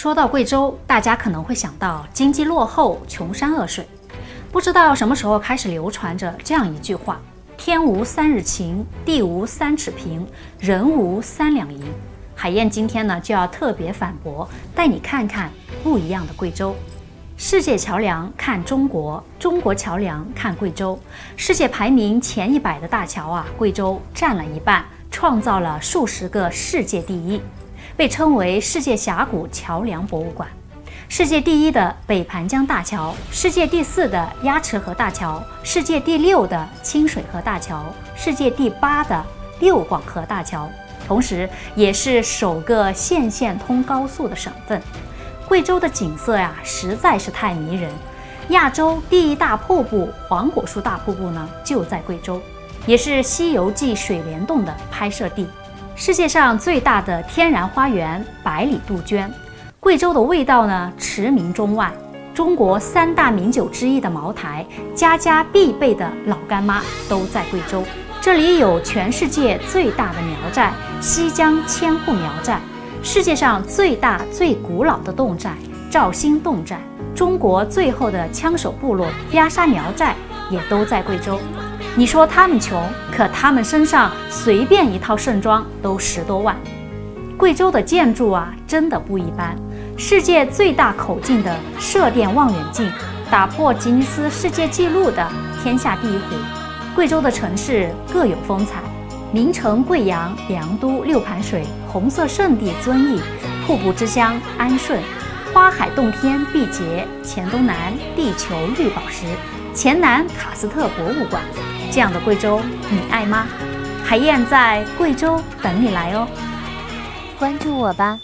说到贵州，大家可能会想到经济落后、穷山恶水。不知道什么时候开始流传着这样一句话：天无三日晴，地无三尺平，人无三两银。海燕今天呢就要特别反驳，带你看看不一样的贵州。世界桥梁看中国，中国桥梁看贵州。世界排名前100的大桥啊，贵州占了一半，创造了数十个世界第一，被称为世界峡谷桥梁博物馆。世界第1的北盘江大桥，世界第4的鸭池河大桥，世界第6的清水河大桥，世界第8的六广河大桥，同时也是首个县通高速的省份。贵州的景色呀，实在是太迷人。亚洲第1大瀑布黄果树大瀑布呢，就在贵州，也是《西游记》水帘洞的拍摄地。世界上最大的天然花园百里杜鹃，贵州的味道呢驰名中外。中国3大名酒之一的茅台，家家必备的老干妈都在贵州。这里有全世界最大的苗寨西江千户苗寨，世界上最大最古老的侗寨肇兴侗寨，中国最后的枪手部落边沙苗寨也都在贵州。你说他们穷，可他们身上随便一套盛装都10多万。贵州的建筑啊，真的不一般。世界最大口径的射电望远镜，打破吉尼斯世界纪录的天下第1湖。贵州的城市各有风采，名城贵阳、良都、六盘水，红色圣地遵义，瀑布之乡安顺，花海洞天毕节，黔东南地球绿宝石，黔南喀斯特博物馆。这样的贵州你爱吗？海燕在贵州等你来哦。关注我吧。